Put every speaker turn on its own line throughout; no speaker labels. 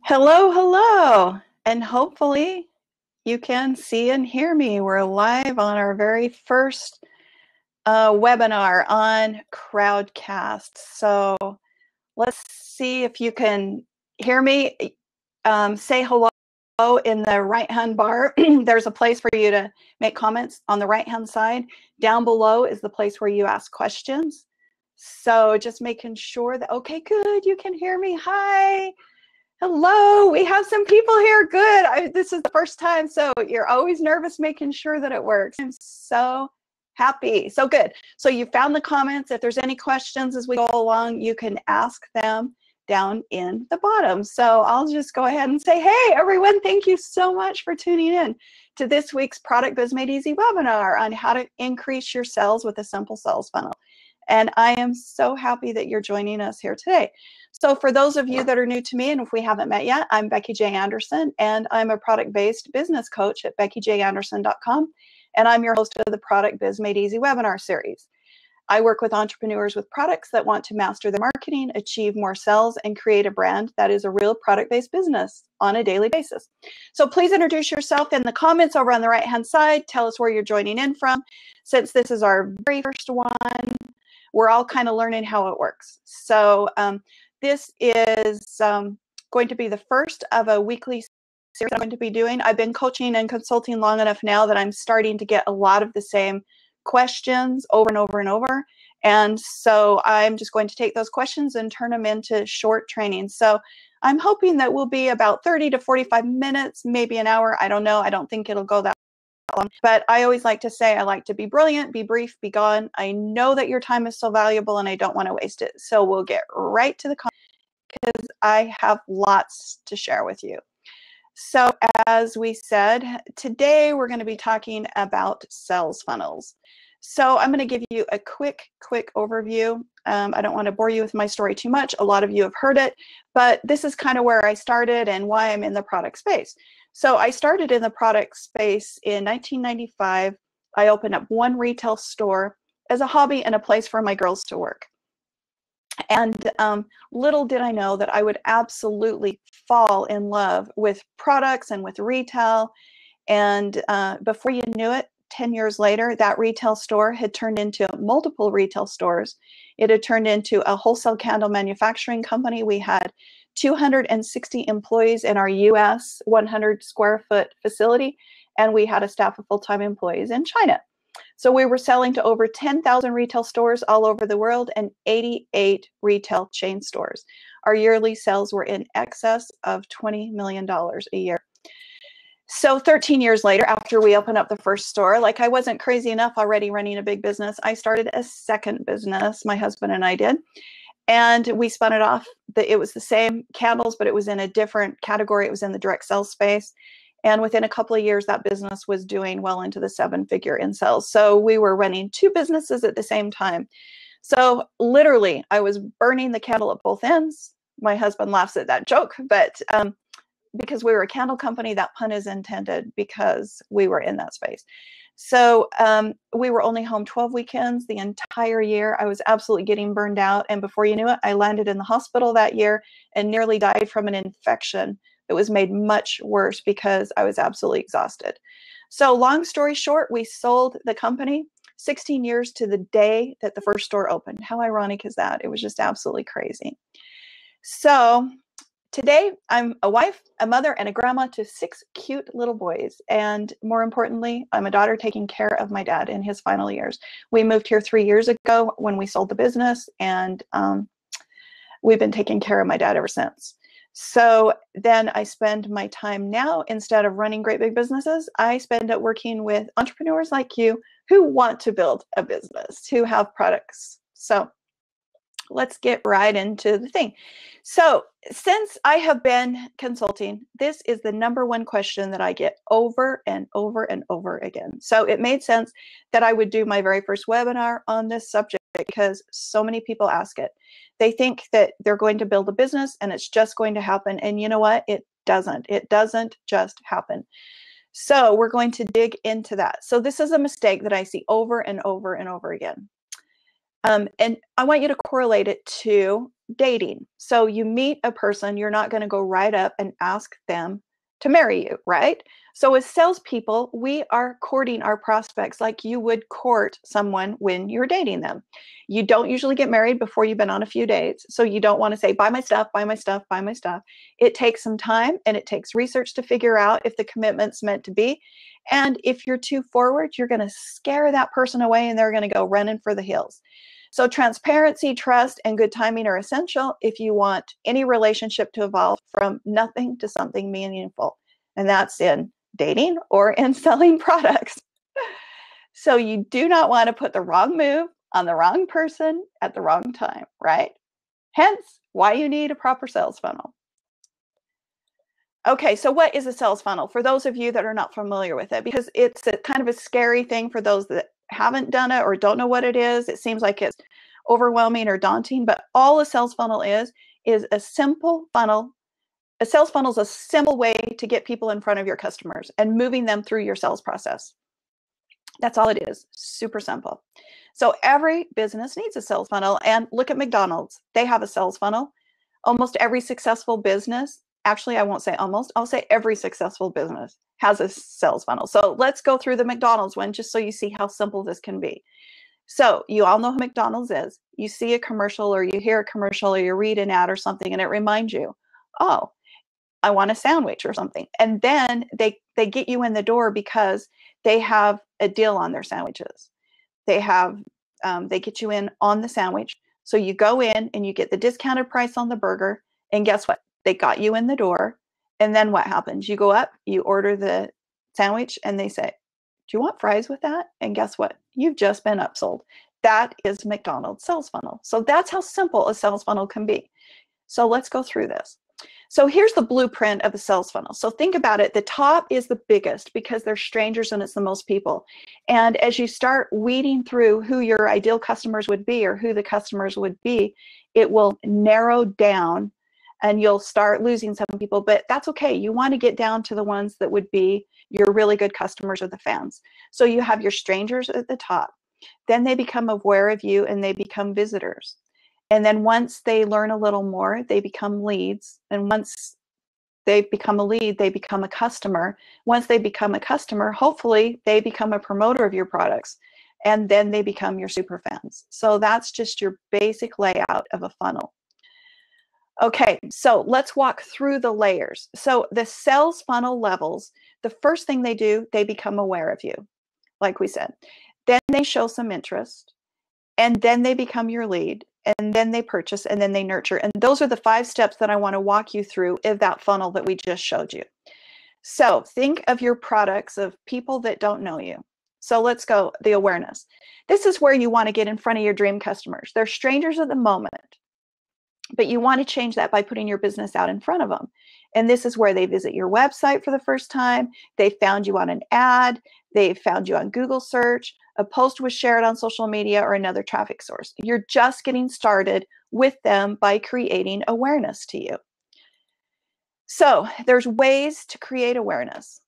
Hello, hello, and hopefully you can see and hear me. We're live on our very first webinar on Crowdcast. So let's see if you can hear me. Say hello in the right-hand bar. There's a place for you to make comments on the right-hand side. Down below is the place where you ask questions. So just making sure that, okay, good, you can hear me. Hi. Hello, we have some people here. Good. This is the first time, so you're always nervous making sure that it works. I'm so happy. So good. So you found the comments. If there's any questions as we go along, you can ask them down in the bottom. So I'll just go ahead and say, hey, everyone, thank you so much for tuning in to this week's Product Biz Made Easy webinar on how to increase your sales with a simple sales funnel. And I am so happy that you're joining us here today. So for those of you that are new to me, and if we haven't met yet, I'm Becky J. Anderson, and I'm a product-based business coach at beckyjanderson.com, and I'm your host of the Product Biz Made Easy webinar series. I work with entrepreneurs with products that want to master their marketing, achieve more sales, and create a brand that is a real product-based business on a daily basis. So please introduce yourself in the comments over on the right-hand side. Tell us where you're joining in from. Since this is our very first one, we're all kind of learning how it works. So this is going to be the first of a weekly series I'm going to be doing. I've been coaching and consulting long enough now that I'm starting to get a lot of the same questions over and over and over. And so I'm just going to take those questions and turn them into short trainings. So I'm hoping that will be about 30 to 45 minutes, maybe an hour. I don't know. I don't think it'll go that long. But I always like to say I like to be brilliant, be brief, be gone. I know that your time is so valuable and I don't want to waste it. So we'll get right to the content because I have lots to share with you. So as we said, today we're going to be talking about sales funnels. So I'm going to give you a quick overview. I don't want to bore you with my story too much. A lot of you have heard it, but this is kind of where I started and why I'm in the product space. So I started in the product space in 1995. I opened up one retail store as a hobby and a place for my girls to work. And little did I know that I would absolutely fall in love with products and with retail. And before you knew it, 10 years later, that retail store had turned into multiple retail stores. It had turned into a wholesale candle manufacturing company. We had 260 employees in our US 100 square foot facility, and we had a staff of full-time employees in China. So we were selling to over 10,000 retail stores all over the world and 88 retail chain stores. Our yearly sales were in excess of $20 million a year. So 13 years later, after we opened up the first store, like I wasn't crazy enough already running a big business, I started a second business, my husband and I did. And we spun it off. It was the same candles, but it was in a different category. It was in the direct sales space. And within a couple of years, that business was doing well into the seven-figure in sales. So we were running two businesses at the same time. So literally, I was burning the candle at both ends. My husband laughs at that joke, but because we were a candle company, that pun is intended because we were in that space. So we were only home 12 weekends the entire year. I was absolutely getting burned out. And before you knew it, I landed in the hospital that year and nearly died from an infection. It was made much worse because I was absolutely exhausted. So long story short, we sold the company 16 years to the day that the first store opened. How ironic is that? It was just absolutely crazy. So today, I'm a wife, a mother, and a grandma to 6 cute little boys. And more importantly, I'm a daughter taking care of my dad in his final years. We moved here 3 years ago when we sold the business, and we've been taking care of my dad ever since. So then I spend my time now, instead of running great big businesses, I spend it working with entrepreneurs like you who want to build a business, who have products. So let's get right into the thing. So since I have been consulting, this is the #1 question that I get over and over and over again. So it made sense that I would do my very first webinar on this subject because so many people ask it. They think that they're going to build a business and it's just going to happen. And you know what? It doesn't. It doesn't just happen. So we're going to dig into that. So this is a mistake that I see over and over and over again. And I want you to correlate it to dating. So you meet a person, you're not going to go right up and ask them to marry you, right? So as salespeople, we are courting our prospects like you would court someone when you're dating them. You don't usually get married before you've been on a few dates. So you don't want to say, buy my stuff, buy my stuff, buy my stuff. It takes some time and it takes research to figure out if the commitment's meant to be. And if you're too forward, you're going to scare that person away and they're going to go running for the hills. So transparency, trust, and good timing are essential if you want any relationship to evolve from nothing to something meaningful. And that's in dating or in selling products. So you do not want to put the wrong move on the wrong person at the wrong time, right? Hence, why you need a proper sales funnel. Okay, so what is a sales funnel? For those of you that are not familiar with it, because it's a kind of a scary thing for those that haven't done it or don't know what it is. It seems like it's overwhelming or daunting, but all a sales funnel is a simple funnel. A sales funnel is a simple way to get people in front of your customers and moving them through your sales process. That's all it is. Super simple. So every business needs a sales funnel. And look at McDonald's. They have a sales funnel. Almost every successful business, actually, I won't say almost, I'll say every successful business has a sales funnel. So let's go through the McDonald's one just so you see how simple this can be. So you all know who McDonald's is. You see a commercial or you hear a commercial or you read an ad or something and it reminds you, oh, I want a sandwich or something. And then they get you in the door because they have a deal on their sandwiches. They get you in on the sandwich. So you go in and you get the discounted price on the burger. And guess what? They got you in the door. And then what happens? You go up, you order the sandwich, and they say, do you want fries with that? And guess what? You've just been upsold. That is McDonald's sales funnel. So that's how simple a sales funnel can be. So let's go through this. So here's the blueprint of a sales funnel. So think about it. The top is the biggest because they're strangers and it's the most people. And as you start weeding through who your ideal customers would be or who the customers would be, it will narrow down and you'll start losing some people, but that's okay. You want to get down to the ones that would be your really good customers or the fans. So you have your strangers at the top. Then they become aware of you and they become visitors. And then once they learn a little more, they become leads. And once they become a lead, they become a customer. Once they become a customer, hopefully they become a promoter of your products. And then they become your super fans. So that's just your basic layout of a funnel. Okay, so let's walk through the layers. So the sales funnel levels, the first thing they do, they become aware of you, like we said. Then they show some interest. And then they become your lead. And then they purchase, and then they nurture. And those are the 5 steps that I want to walk you through of that funnel that we just showed you. So think of your products of people that don't know you. So let's go, the awareness. This is where you want to get in front of your dream customers. They're strangers at the moment, but you want to change that by putting your business out in front of them. And this is where they visit your website for the first time. They found you on an ad. They found you on Google search. A post was shared on social media or another traffic source. You're just getting started with them by creating awareness to you. So there's ways to create awareness.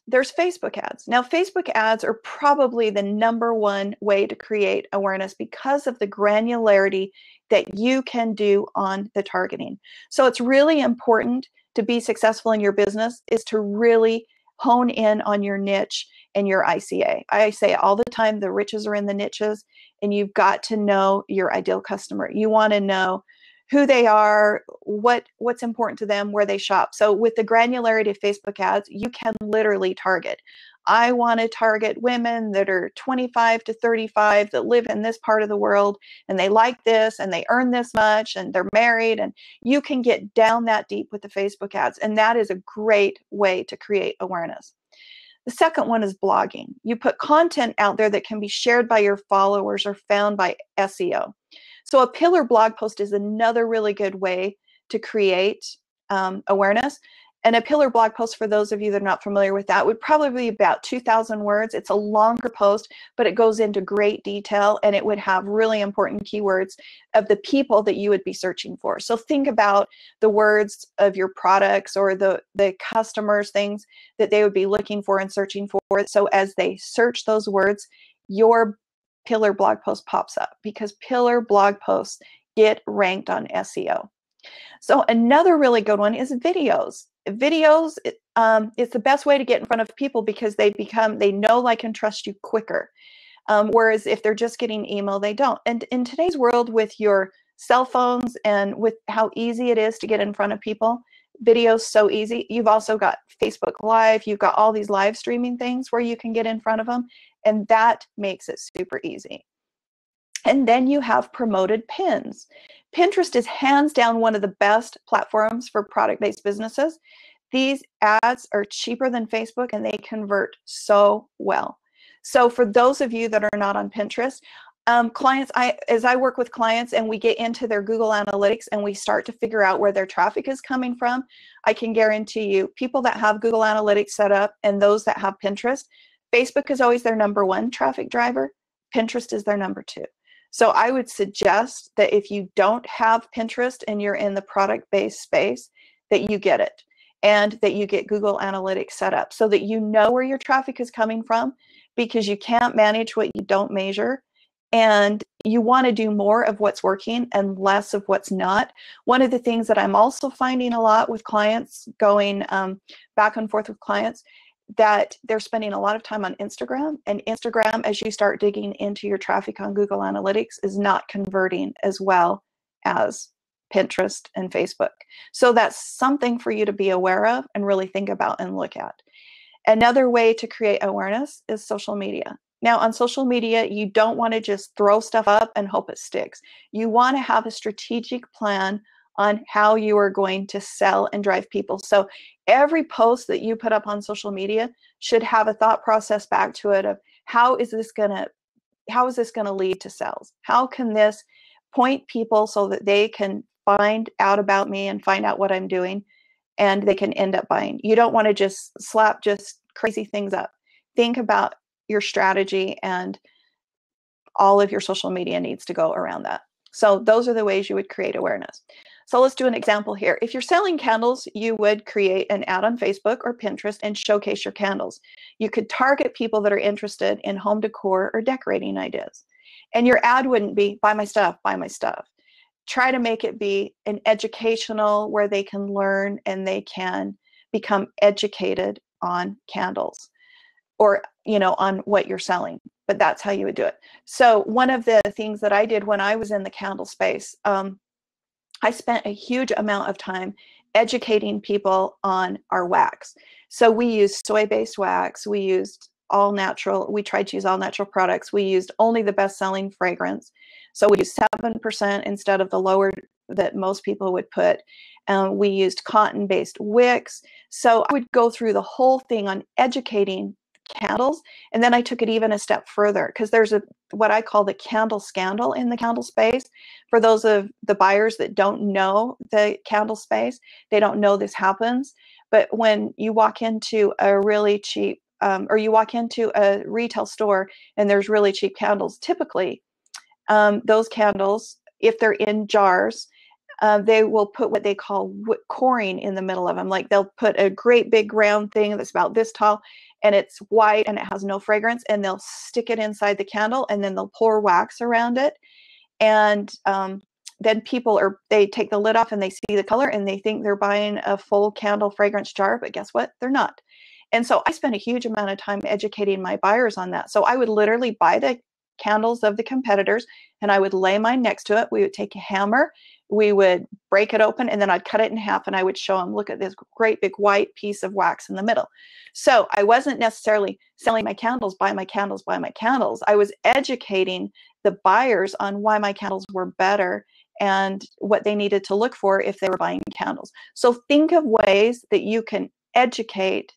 There's Facebook ads. Now, Facebook ads are probably the #1 way to create awareness because of the granularity that you can do on the targeting. So it's really important to be successful in your business is to really hone in on your niche and your ICA. I say all the time, the riches are in the niches, and you've got to know your ideal customer. You want to know who they are, what's important to them, where they shop. So with the granularity of Facebook ads, you can literally target. I want to target women that are 25 to 35 that live in this part of the world and they like this and they earn this much and they're married, and you can get down that deep with the Facebook ads. And that is a great way to create awareness. The second one is blogging. You put content out there that can be shared by your followers or found by SEO. So a pillar blog post is another really good way to create awareness. And a pillar blog post, for those of you that are not familiar with that, would probably be about 2,000 words. It's a longer post, but it goes into great detail, and it would have really important keywords of the people that you would be searching for. So think about the words of your products or the customers, things that they would be looking for and searching for. So as they search those words, your pillar blog post pops up, because pillar blog posts get ranked on SEO. So another really good one is videos. Videos, it's the best way to get in front of people because they know, like, and trust you quicker. Whereas if they're just getting email, they don't. And in today's world, with your cell phones and with how easy it is to get in front of people, video's so easy. You've also got Facebook Live. You've got all these live streaming things where you can get in front of them, and that makes it super easy. And then you have promoted pins. Pinterest is hands down one of the best platforms for product-based businesses. These ads are cheaper than Facebook, and they convert so well. So for those of you that are not on Pinterest, clients, as I work with clients and we get into their Google Analytics and we start to figure out where their traffic is coming from, I can guarantee you, people that have Google Analytics set up and those that have Pinterest, Facebook is always their #1 traffic driver. Pinterest is their #2. So I would suggest that if you don't have Pinterest and you're in the product-based space, that you get it and that you get Google Analytics set up so that you know where your traffic is coming from, because you can't manage what you don't measure, and you want to do more of what's working and less of what's not. One of the things that I'm also finding a lot with clients, going back and forth with clients, that they're spending a lot of time on Instagram, and Instagram, as you start digging into your traffic on Google Analytics, is not converting as well as Pinterest and Facebook. So that's something for you to be aware of and really think about and look at. Another way to create awareness is social media. Now, on social media, you don't want to just throw stuff up and hope it sticks. You want to have a strategic plan on how you are going to sell and drive people. So every post that you put up on social media should have a thought process back to it of how is this going to lead to sales? How can this point people so that they can find out about me and find out what I'm doing, and they can end up buying? You don't want to just slap just crazy things up. Think about your strategy, and all of your social media needs to go around that. So those are the ways you would create awareness. So let's do an example here. If you're selling candles, you would create an ad on Facebook or Pinterest and showcase your candles. You could target people that are interested in home decor or decorating ideas. And your ad wouldn't be, buy my stuff, buy my stuff. Try to make it be an educational, where they can learn and they can become educated on candles, or, on what you're selling. But that's how you would do it. So one of the things that I did when I was in the candle space, I spent a huge amount of time educating people on our wax. So we used soy-based wax. We used all natural. We tried to use all natural products. We used only the best-selling fragrance. So we used 7% instead of the lower that most people would put. We used cotton-based wicks. So I would go through the whole thing on educating candles, and then I took it even a step further, because there's what I call the candle scandal in the candle space. For those of the buyers that don't know the candle space, they don't know this happens. But when you walk into a really cheap, or you walk into a retail store and there's really cheap candles, typically those candles, if they're in jars, they will put what they call coring in the middle of them. Like, they'll put a great big round thing that's about this tall, and it's white and it has no fragrance, and they'll stick it inside the candle, and then they'll pour wax around it. And then they take the lid off and they see the color and they think they're buying a full candle fragrance jar, but guess what? They're not. And so I spent a huge amount of time educating my buyers on that. So I would literally buy the candles of the competitors and I would lay mine next to it. We would take a hammer, we would break it open, and then I'd cut it in half, and I would show them, look at this great big white piece of wax in the middle. So I wasn't necessarily selling my candles, buy my candles, buy my candles. I was educating the buyers on why my candles were better and what they needed to look for if they were buying candles. So think of ways that you can educate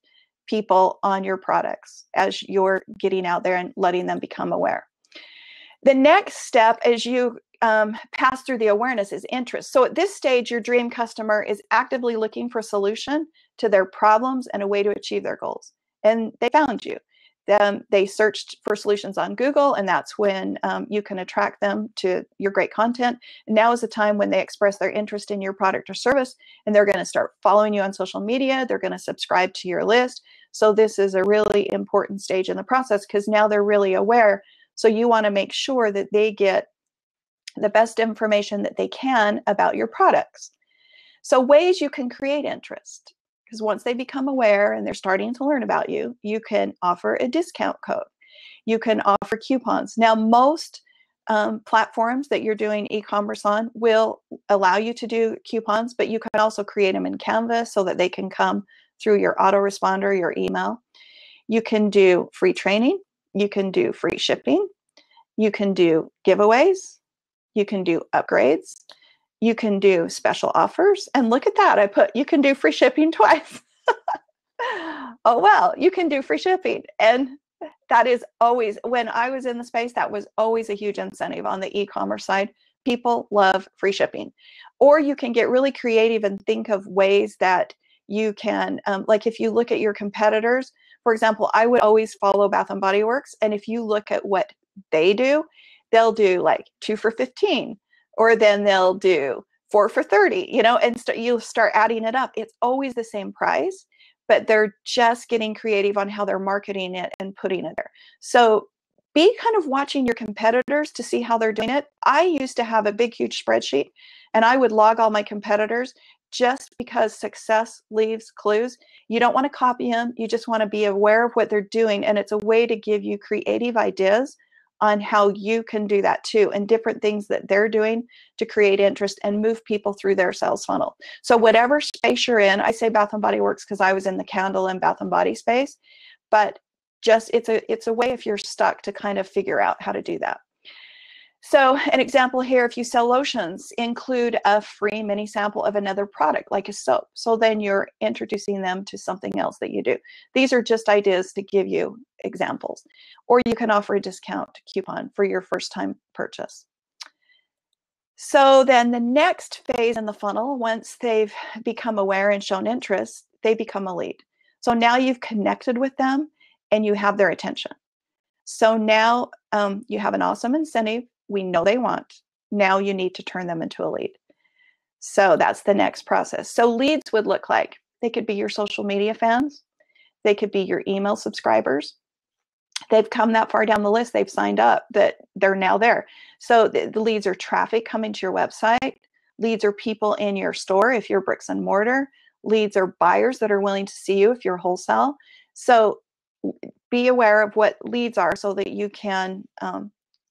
people on your products as you're getting out there and letting them become aware. The next step as you pass through the awareness is interest. So at this stage, your dream customer is actively looking for a solution to their problems and a way to achieve their goals. And they found you. They searched for solutions on Google, and that's when you can attract them to your great content. And now is the time when they express their interest in your product or service, and they're going to start following you on social media. They're going to subscribe to your list. So this is a really important stage in the process, because now they're really aware. So you want to make sure that they get the best information that they can about your products. So ways you can create interest, because once they become aware and they're starting to learn about you, you can offer a discount code. You can offer coupons. Now, most platforms that you're doing e-commerce on will allow you to do coupons, but you can also create them in Canvas so that they can come through your autoresponder, your email. You can do free training. You can do free shipping. You can do giveaways. You can do upgrades. You can do special offers. And look at that. I put, you can do free shipping twice. Oh, well, you can do free shipping. And that is always, when I was in the space, that was always a huge incentive on the e-commerce side. People love free shipping. Or you can get really creative and think of ways that you can, like if you look at your competitors, for example, I would always follow Bath and Body Works. And if you look at what they do, they'll do like 2 for $15, or then they'll do 4 for $30, you know, and you'll start adding it up. It's always the same price, but they're just getting creative on how they're marketing it and putting it there. So be kind of watching your competitors to see how they're doing it. I used to have a big, huge spreadsheet, and I would log all my competitors just because success leaves clues. You don't want to copy them. You just want to be aware of what they're doing. And it's a way to give you creative ideas on how you can do that too, and different things that they're doing to create interest and move people through their sales funnel. So whatever space you're in, I say Bath and Body Works because I was in the candle and bath and body space, but just it's a way if you're stuck to kind of figure out how to do that. So an example here, if you sell lotions, include a free mini sample of another product like a soap. So then you're introducing them to something else that you do. These are just ideas to give you examples. Or you can offer a discount coupon for your first time purchase. So then the next phase in the funnel, once they've become aware and shown interest, they become a lead. So now you've connected with them and you have their attention. So now you have an awesome incentive. We know they want. Now you need to turn them into a lead. So that's the next process. So leads would look like, they could be your social media fans. They could be your email subscribers. They've come that far down the list. They've signed up that they're now there. So the leads are traffic coming to your website. Leads are people in your store if you're bricks and mortar. Leads are buyers that are willing to see you if you're wholesale. So be aware of what leads are so that you can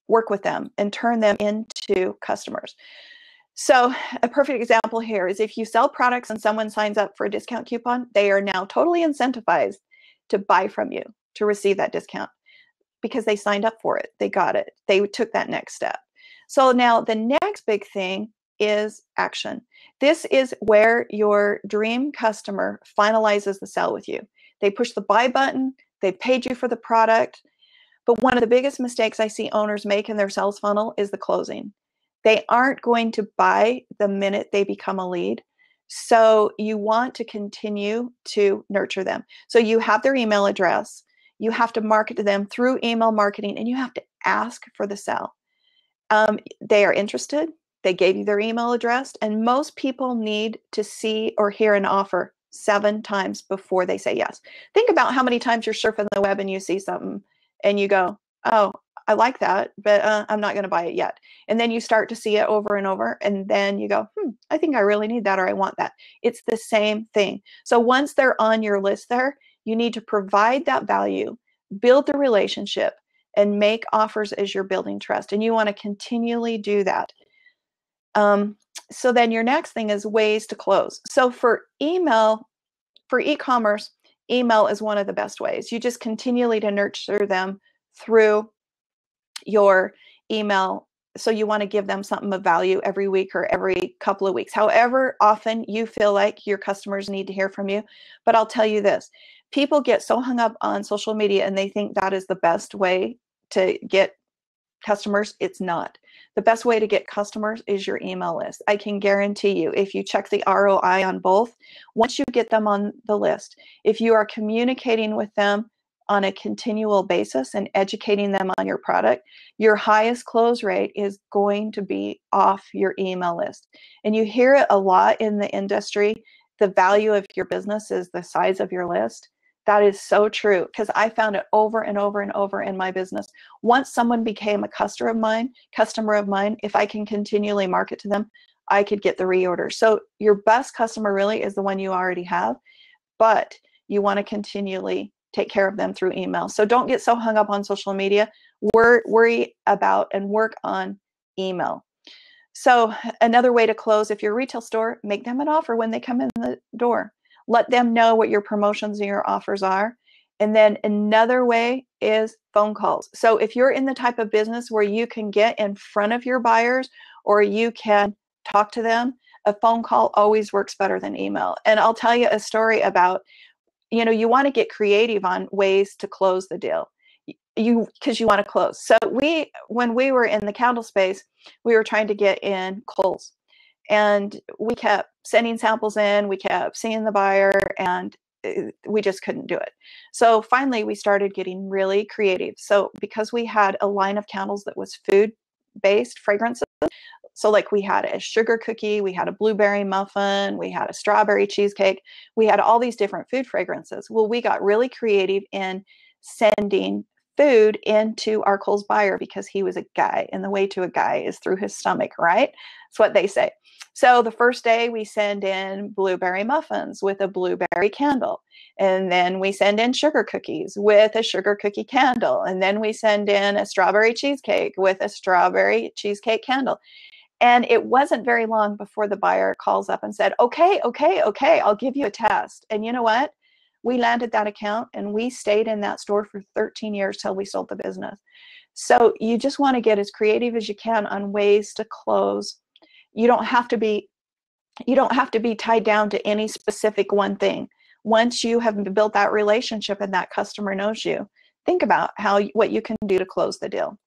work with them and turn them into customers. So a perfect example here is if you sell products and someone signs up for a discount coupon, they are now totally incentivized to buy from you, to receive that discount, because they signed up for it. They got it. They took that next step. So now the next big thing is action. This is where your dream customer finalizes the sale with you. They push the buy button. They've paid you for the product. But one of the biggest mistakes I see owners make in their sales funnel is the closing. They aren't going to buy the minute they become a lead. So you want to continue to nurture them. So you have their email address. You have to market to them through email marketing, and you have to ask for the sale. They are interested. They gave you their email address, and most people need to see or hear an offer 7 times before they say yes. Think about how many times you're surfing the web and you see something and you go, oh, I like that, but I'm not going to buy it yet. And then you start to see it over and over, and then you go, I think I really need that, or I want that. It's the same thing. So once they're on your list there, you need to provide that value, build the relationship, and make offers as you're building trust. And you want to continually do that. So then your next thing is ways to close. So for email, for e-commerce, email is one of the best ways. You just continually to nurture them through your email. So you want to give them something of value every week or every couple of weeks, however often you feel like your customers need to hear from you. But I'll tell you this, people get so hung up on social media and they think that is the best way to get customers. It's not. The best way to get customers is your email list. I can guarantee you, if you check the ROI on both, once you get them on the list, if you are communicating with them on a continual basis and educating them on your product, your highest close rate is going to be off your email list. And you hear it a lot in the industry. The value of your business is the size of your list. That is so true, because I found it over and over and over in my business. Once someone became a customer of mine, if I can continually market to them, I could get the reorder. So your best customer really is the one you already have, but you want to continually take care of them through email. So don't get so hung up on social media. Worry about and work on email. So another way to close, if you're a retail store, make them an offer when they come in the door. Let them know what your promotions and your offers are. And then another way is phone calls. So if you're in the type of business where you can get in front of your buyers or you can talk to them, a phone call always works better than email. And I'll tell you a story about, you want to get creative on ways to close the deal. Because you want to close. So when we were in the candle space, we were trying to get in Kohl's, and we kept sending samples in, we kept seeing the buyer, and we just couldn't do it. So finally we started getting really creative. So because we had a line of candles that was food-based fragrances, so like we had a sugar cookie, we had a blueberry muffin, we had a strawberry cheesecake, we had all these different food fragrances. Well, we got really creative in sending food into our Kohl's buyer because he was a guy, and the way to a guy is through his stomach, right? That's what they say. So the first day we send in blueberry muffins with a blueberry candle, and then we send in sugar cookies with a sugar cookie candle, and then we send in a strawberry cheesecake with a strawberry cheesecake candle. And it wasn't very long before the buyer calls up and said, okay, I'll give you a test. And you know what? We landed that account and we stayed in that store for 13 years till we sold the business. So you just want to get as creative as you can on ways to close. You don't have to be tied down to any specific one thing. Once you have built that relationship and that customer knows you, think about what you can do to close the deal.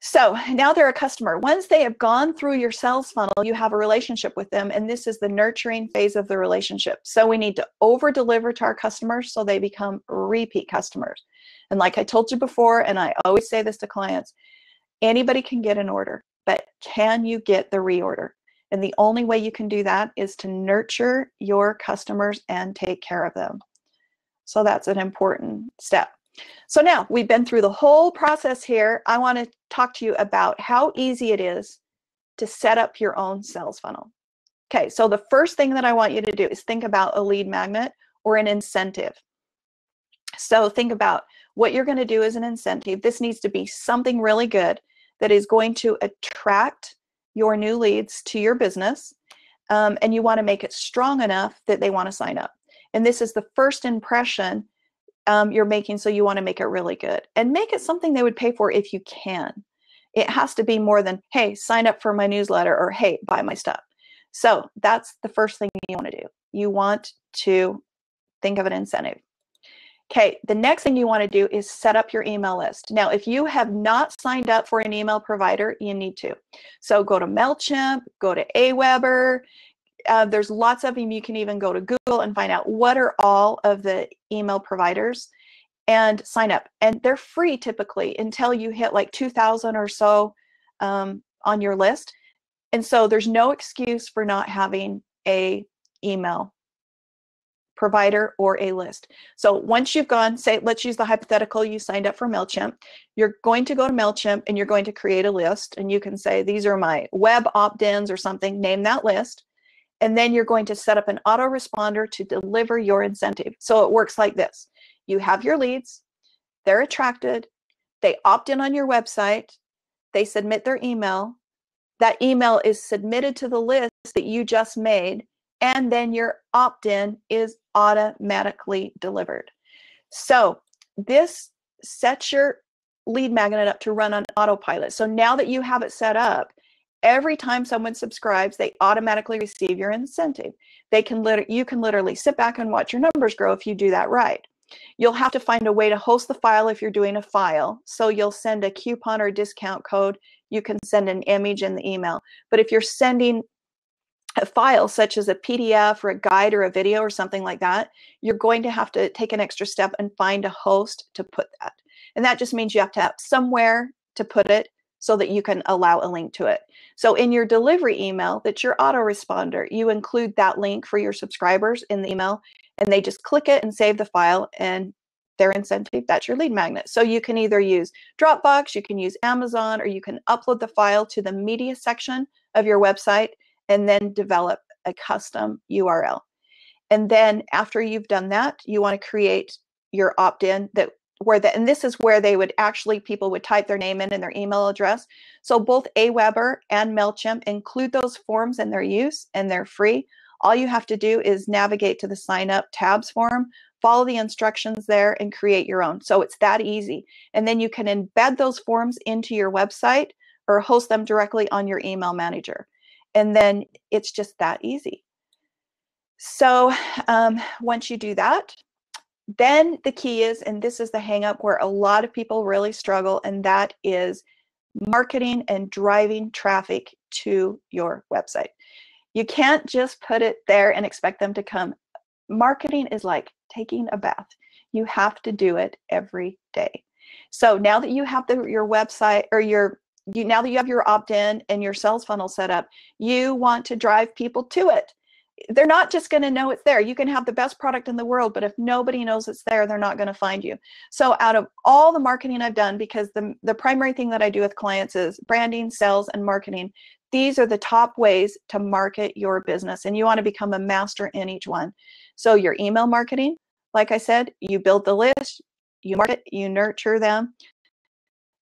So now they're a customer. Once they have gone through your sales funnel, you have a relationship with them, and this is the nurturing phase of the relationship. So we need to over deliver to our customers so they become repeat customers. And like I told you before, and I always say this to clients, anybody can get an order, but can you get the reorder? And the only way you can do that is to nurture your customers and take care of them. So that's an important step. So now we've been through the whole process here. I want to talk to you about how easy it is to set up your own sales funnel. Okay, so the first thing that I want you to do is think about a lead magnet or an incentive. So think about what you're going to do as an incentive. This needs to be something really good that is going to attract your new leads to your business, and you want to make it strong enough that they want to sign up. And this is the first impression you're making, so you want to make it really good and make it something they would pay for if you can. It has to be more than, hey, sign up for my newsletter, or hey, buy my stuff. So that's the first thing you want to do. You want to think of an incentive. Okay, the next thing you want to do is set up your email list. Now, if you have not signed up for an email provider, you need to. So go to MailChimp, go to Aweber. There's lots of them. You can even go to Google and find out what are all of the email providers and sign up. And they're free typically until you hit like 2,000 or so on your list. And so there's no excuse for not having a email provider or a list. So once you've gone, say, let's use the hypothetical, you signed up for MailChimp, you're going to go to MailChimp and you're going to create a list, and you can say, these are my web opt-ins or something, name that list. And then you're going to set up an autoresponder to deliver your incentive. So it works like this. You have your leads, they're attracted, they opt in on your website, they submit their email, that email is submitted to the list that you just made, and then your opt-in is automatically delivered. So this sets your lead magnet up to run on autopilot. So now that you have it set up, every time someone subscribes, they automatically receive your incentive. You can literally sit back and watch your numbers grow if you do that right. You'll have to find a way to host the file if you're doing a file. So you'll send a coupon or discount code. You can send an image in the email. But if you're sending a file such as a PDF or a guide or a video or something like that, you're going to have to take an extra step and find a host to put that. And that just means you have to have somewhere to put it so that you can allow a link to it. So in your delivery email, that's your autoresponder, you include that link for your subscribers in the email, and they just click it and save the file, and their incentive, that's your lead magnet. So you can either use Dropbox, you can use Amazon, or you can upload the file to the media section of your website and then develop a custom URL. And then after you've done that, you want to create your opt-in and this is where they would actually, people would type their name in and their email address. So both Aweber and MailChimp include those forms in their use, and they're free. All you have to do is navigate to the sign up tabs form, follow the instructions there, and create your own. So it's that easy. And then you can embed those forms into your website or host them directly on your email manager. And then it's just that easy. So once you do that, then the key is, and this is the hang up where a lot of people really struggle, and that is marketing and driving traffic to your website. You can't just put it there and expect them to come. Marketing is like taking a bath. You have to do it every day. So now that you have your website, or now that you have your opt-in and your sales funnel set up, you want to drive people to it. They're not just going to know it's there. You can have the best product in the world, but if nobody knows it's there, they're not going to find you. So out of all the marketing I've done, because the primary thing that I do with clients is branding, sales, and marketing, these are the top ways to market your business, and you want to become a master in each one. So your email marketing, like I said, you build the list, you market, you nurture them,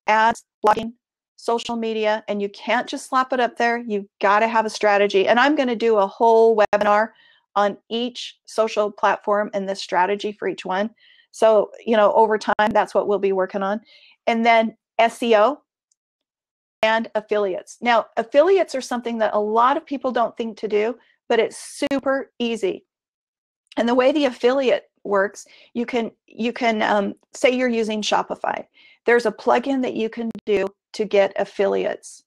ads, blogging, social media, and you can't just slap it up there. You've got to have a strategy. And I'm going to do a whole webinar on each social platform and the strategy for each one. So, over time, that's what we'll be working on. And then SEO and affiliates. Now, affiliates are something that a lot of people don't think to do, but it's super easy. And the way the affiliate works, you can say you're using Shopify. There's a plugin that you can do to get affiliates.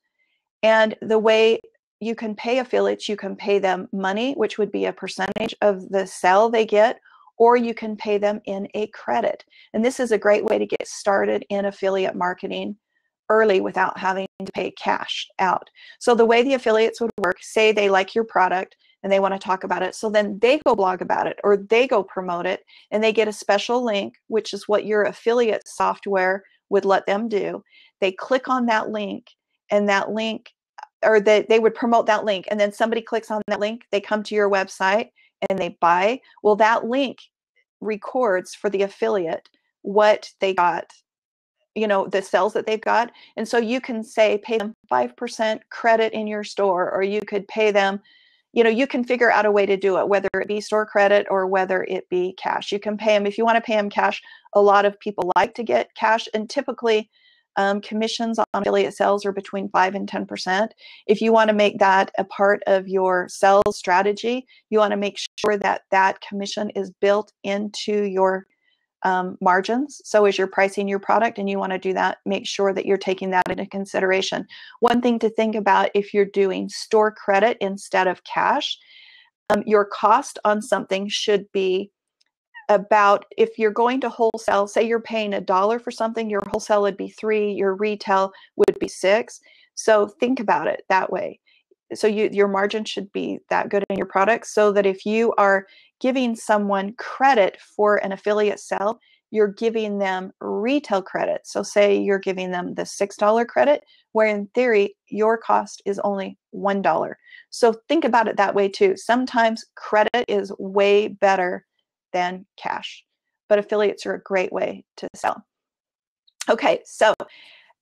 And the way you can pay affiliates, you can pay them money, which would be a percentage of the sale they get, or you can pay them in a credit. And this is a great way to get started in affiliate marketing early without having to pay cash out. So the way the affiliates would work, say they like your product and they want to talk about it. So then they go blog about it, or they go promote it, and they get a special link, which is what your affiliate software would let them do. They click on that link, and that link, or they would promote that link, and then somebody clicks on that link, they come to your website and they buy. Well, that link records for the affiliate what they got, the sales that they've got. And so you can say, pay them 5% credit in your store, or you could pay them, you can figure out a way to do it, whether it be store credit or whether it be cash. You can pay them, if you want to pay them cash. A lot of people like to get cash, and typically commissions on affiliate sales are between 5 and 10%. If you want to make that a part of your sales strategy, you want to make sure that that commission is built into your margins. So as you're pricing your product and you want to do that, make sure that you're taking that into consideration. One thing to think about, if you're doing store credit instead of cash, your cost on something should be about, if you're going to wholesale, say you're paying $1 for something, your wholesale would be $3, your retail would be $6. So think about it that way. So your margin should be that good in your product, so that if you are giving someone credit for an affiliate sale, you're giving them retail credit. So say you're giving them the $6 credit, where in theory, your cost is only $1. So think about it that way too. Sometimes credit is way better than cash, but affiliates are a great way to sell. Okay, so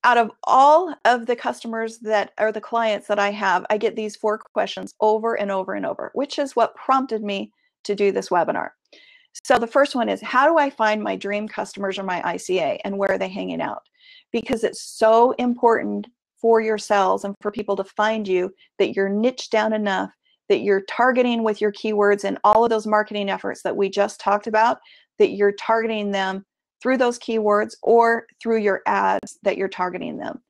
out of all of the customers that are the clients that I have, I get these 4 questions over and over and over, which is what prompted me to do this webinar. So the first one is, how do I find my dream customers or my ICA, and where are they hanging out? Because it's so important for your sales and for people to find you that you're niched down enough, that you're targeting with your keywords and all of those marketing efforts that we just talked about, that you're targeting them through those keywords or through your ads that you're targeting them.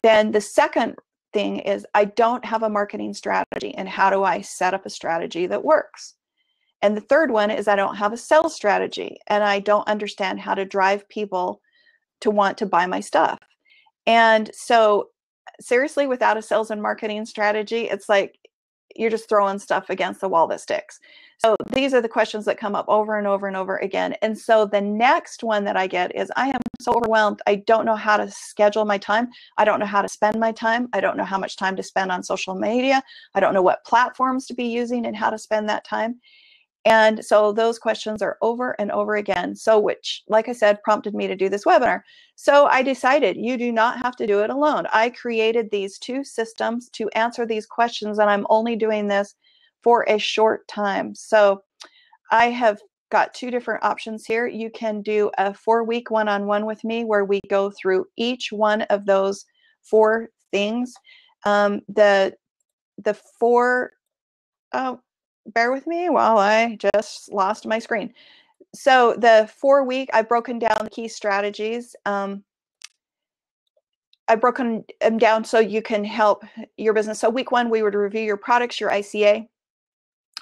Then the second thing is, I don't have a marketing strategy, and how do I set up a strategy that works? And the third one is, I don't have a sales strategy, and I don't understand how to drive people to want to buy my stuff. And so seriously, without a sales and marketing strategy, it's like you're just throwing stuff against the wall that sticks. So these are the questions that come up over and over and over again. And so the next one that I get is, I am so overwhelmed. I don't know how to schedule my time. I don't know how to spend my time. I don't know how much time to spend on social media. I don't know what platforms to be using and how to spend that time. And so those questions are over and over again. So which, like I said, prompted me to do this webinar. So I decided you do not have to do it alone. I created these 2 systems to answer these questions, and I'm only doing this for a short time. So I have got 2 different options here. You can do a 4-week one-on-one with me where we go through each one of those 4 things. The 4, oh, bear with me while I just lost my screen. So the 4-week, I've broken down the key strategies. I've broken them down so you can help your business. So week 1, we would review your products, your ICA.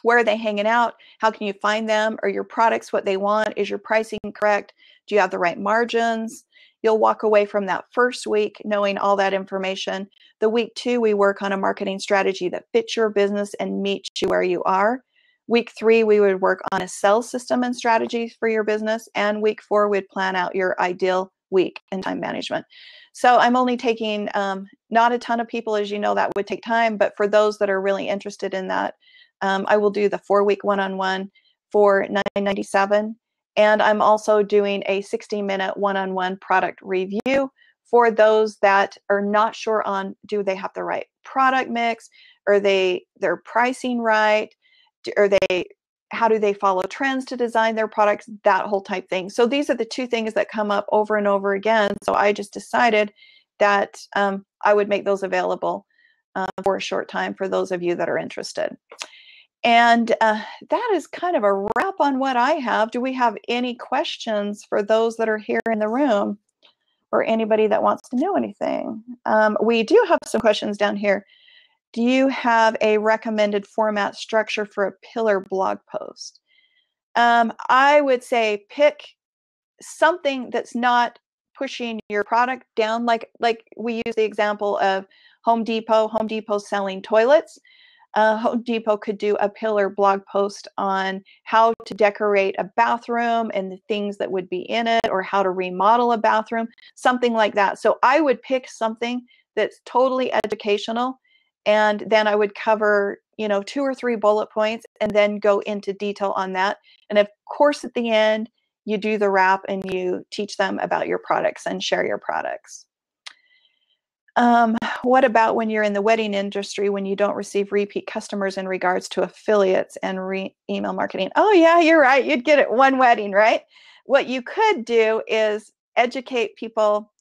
Where are they hanging out? How can you find them? Are your products what they want? Is your pricing correct? Do you have the right margins? You'll walk away from that first week knowing all that information. The week 2, we work on a marketing strategy that fits your business and meets you where you are. Week 3, we would work on a sales system and strategies for your business. And week 4, we'd plan out your ideal week and time management. So I'm only taking not a ton of people, as you know, that would take time. But for those that are really interested in that, I will do the 4-week one-on-one for $9.97. And I'm also doing a 60-minute one-on-one product review for those that are not sure on, do they have the right product mix? Are their pricing right? How do they follow trends to design their products? That whole type thing. So these are the 2 things that come up over and over again. So I just decided that I would make those available for a short time for those of you that are interested. And that is kind of a wrap on what I have. Do we have any questions for those that are here in the room, or anybody that wants to know anything? We do have some questions down here. Do you have a recommended format structure for a pillar blog post? I would say pick something that's not pushing your product down. Like we use the example of Home Depot selling toilets. Home Depot could do a pillar blog post on how to decorate a bathroom and the things that would be in it, or how to remodel a bathroom, something like that. So I would pick something that's totally educational, and then I would cover, 2 or 3 bullet points and then go into detail on that. And of course, at the end, you do the wrap and you teach them about your products and share your products. What about when you're in the wedding industry, when you don't receive repeat customers in regards to affiliates and email marketing? Oh yeah, you're right. You'd get it 1 wedding, right? What you could do is educate people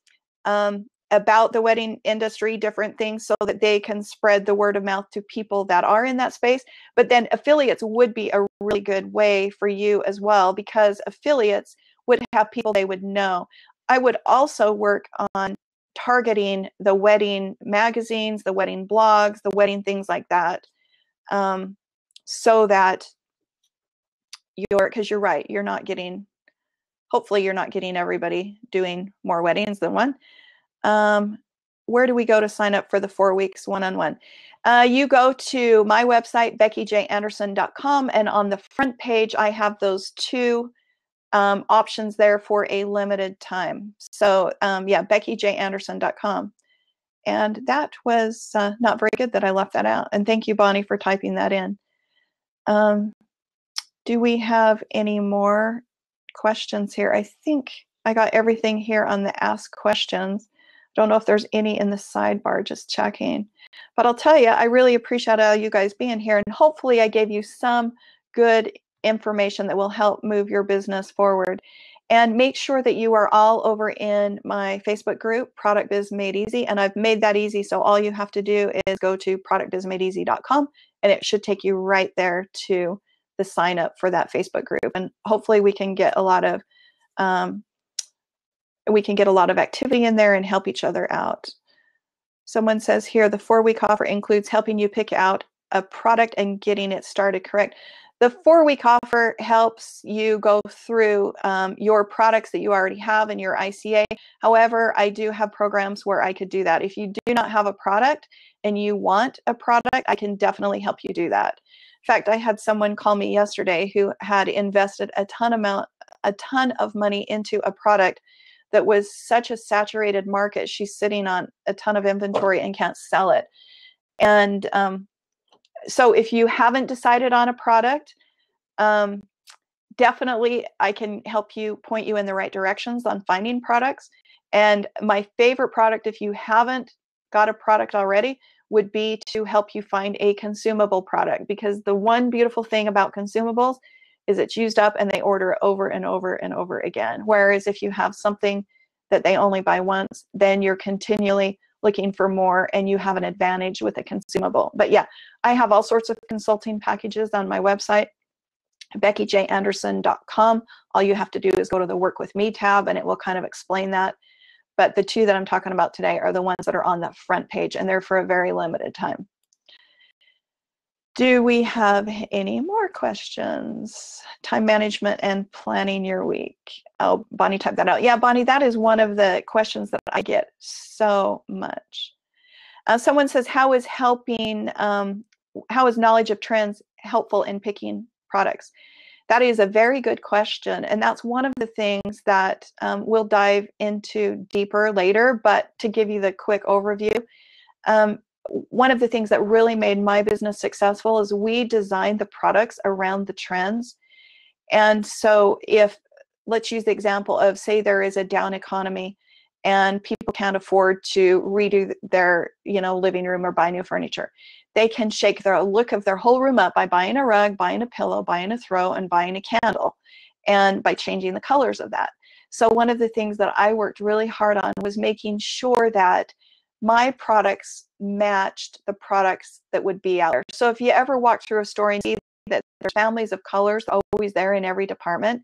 about the wedding industry, different things, so that they can spread the word of mouth to people that are in that space. But then affiliates would be a really good way for you as well, because affiliates would have people they would know. I would also work on targeting the wedding magazines, the wedding blogs, the wedding things like that, so that because you're right, hopefully you're not getting everybody doing more weddings than one. Where do we go to sign up for the 4 weeks one-on-one? You go to my website, BeckyJAnderson.com, and on the front page, I have those 2 options there for a limited time. So yeah, BeckyJAnderson.com. And that was not very good that I left that out. And thank you, Bonnie, for typing that in. Do we have any more questions here? I think I got everything here on the Ask Questions. Don't know if there's any in the sidebar, just checking. But I'll tell you, I really appreciate all you guys being here. And hopefully I gave you some good information that will help move your business forward. And make sure that you are all over in my Facebook group, Product Biz Made Easy. And I've made that easy. So all you have to do is go to productbizmadeeasy.com, and it should take you right there to the sign up for that Facebook group. And hopefully we can get a lot of activity in there and help each other out. Someone says here, the 4-week offer includes helping you pick out a product and getting it started correct. The 4-week offer helps you go through your products that you already have in your ICA. However, I do have programs where I could do that. If you do not have a product and you want a product, I can definitely help you do that. In fact, I had someone call me yesterday who had invested a ton of money into a product that was such a saturated market. She's sitting on a ton of inventory and can't sell it. And so if you haven't decided on a product, definitely I can help you, point you in the right directions on finding products. And my favorite product, if you haven't got a product already, would be to help you find a consumable product, because the one beautiful thing about consumables is it's used up and they order over and over and over again. Whereas if you have something that they only buy once, then you're continually looking for more and you have an advantage with a consumable. But yeah, I have all sorts of consulting packages on my website, BeckyJAnderson.com. All you have to do is go to the Work With Me tab and it will kind of explain that. But the two that I'm talking about today are the ones that are on the front page, and they're for a very limited time. Do we have any more questions? Time management and planning your week. Oh, Bonnie typed that out. Yeah, Bonnie, that is one of the questions that I get so much. Someone says, how is knowledge of trends helpful in picking products? That is a very good question, and that's one of the things that we'll dive into deeper later. But to give you the quick overview, one of the things that really made my business successful is we designed the products around the trends. And so let's use the example of, say there is a down economy and people can't afford to redo their living room or buy new furniture. They can shake the look of their whole room up by buying a rug, buying a pillow, buying a throw, and buying a candle, and by changing the colors of that. So one of the things that I worked really hard on was making sure that my products matched the products that would be out there. So if you ever walk through a store and see that there's families of colors always there in every department,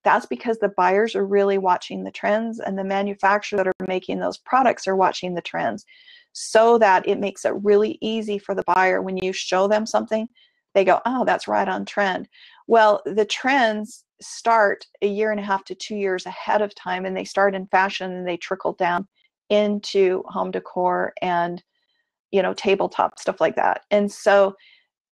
that's because the buyers are really watching the trends, and the manufacturers that are making those products are watching the trends, so that it makes it really easy for the buyer. When you show them something, they go, oh, that's right on trend. Well, the trends start 1.5 to 2 years ahead of time, and they start in fashion and they trickle down into home decor and tabletop stuff like that. And so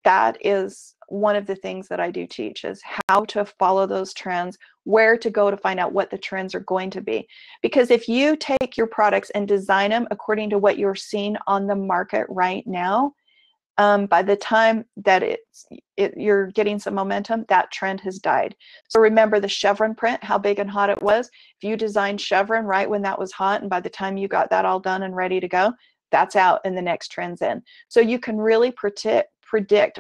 that is one of the things that I do teach, is how to follow those trends, where to go to find out what the trends are going to be. Because if you take your products and design them according to what you're seeing on the market right now, by the time that you're getting some momentum, that trend has died. So remember the chevron print, how big and hot it was. If you designed chevron right when that was hot, and by the time you got that all done and ready to go, that's out and the next trend's in. So you can really predict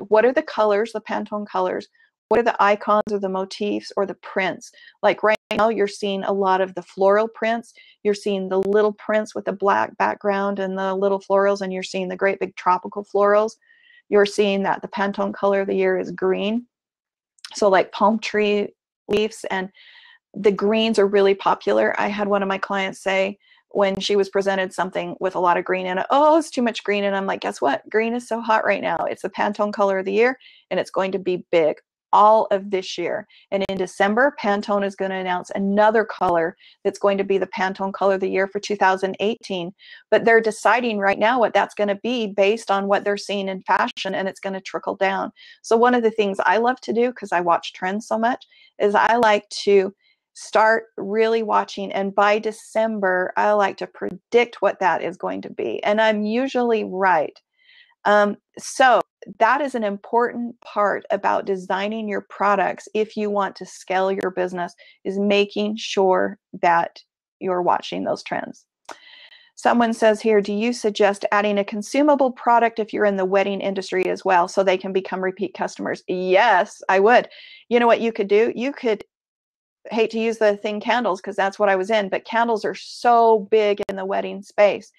what are the colors, the Pantone colors, what are the icons or the motifs or the prints. Like right now, you're seeing a lot of the floral prints. You're seeing the little prints with the black background and the little florals, and you're seeing the great big tropical florals. You're seeing that the Pantone color of the year is green. So like palm tree leaves, and the greens are really popular. I had one of my clients say, when she was presented something with a lot of green in it, oh, it's too much green. And I'm like, guess what? Green is so hot right now. It's the Pantone color of the year, and it's going to be big all of this year. And in December, Pantone is going to announce another color that's going to be the Pantone color of the year for 2018. But they're deciding right now what that's going to be based on what they're seeing in fashion, and it's going to trickle down. So one of the things I love to do, because I watch trends so much, is I like to start really watching, and by December I like to predict what that is going to be, and I'm usually right. So that is an important part about designing your products if you want to scale your business, is making sure that you're watching those trends. Someone says here, do you suggest adding a consumable product if you're in the wedding industry as well, so they can become repeat customers? Yes, I would. You know what you could do? You could, hate to use the thing candles because that's what I was in, but candles are so big in the wedding space.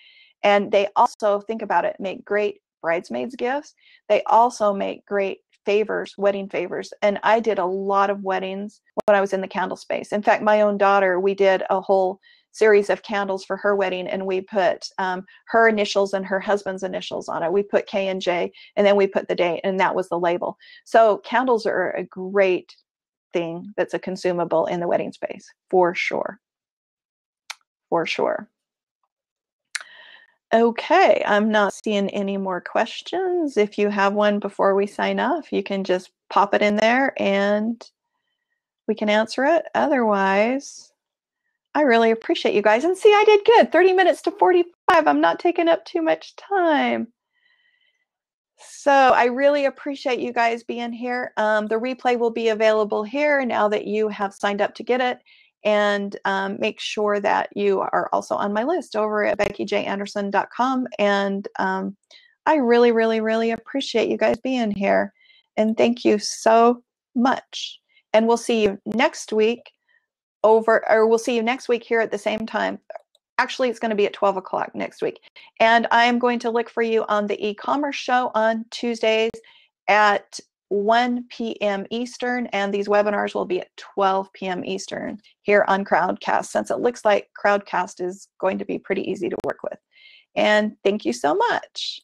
And they also, think about it, make great bridesmaids gifts. They also make great favors, wedding favors. And I did a lot of weddings when I was in the candle space. In fact, my own daughter, we did a whole series of candles for her wedding, and we put her initials and her husband's initials on it. We put K and J, and then we put the date, and that was the label. So candles are a great thing that's a consumable in the wedding space, for sure. For sure. Okay, I'm not seeing any more questions. If you have one before we sign off, you can just pop it in there and we can answer it. Otherwise, I really appreciate you guys. And see, I did good. 30 minutes to 45. I'm not taking up too much time. So I really appreciate you guys being here. The replay will be available here now that you have signed up to get it. And make sure that you are also on my list over at BeckyJAnderson.com. And I really, really, really appreciate you guys being here. And thank you so much. And we'll see you next week we'll see you next week here at the same time. Actually, it's going to be at 12 o'clock next week. And I am going to look for you on the e-commerce show on Tuesdays at 1 p.m. Eastern, and these webinars will be at 12 p.m. Eastern here on Crowdcast, since it looks like Crowdcast is going to be pretty easy to work with. And thank you so much.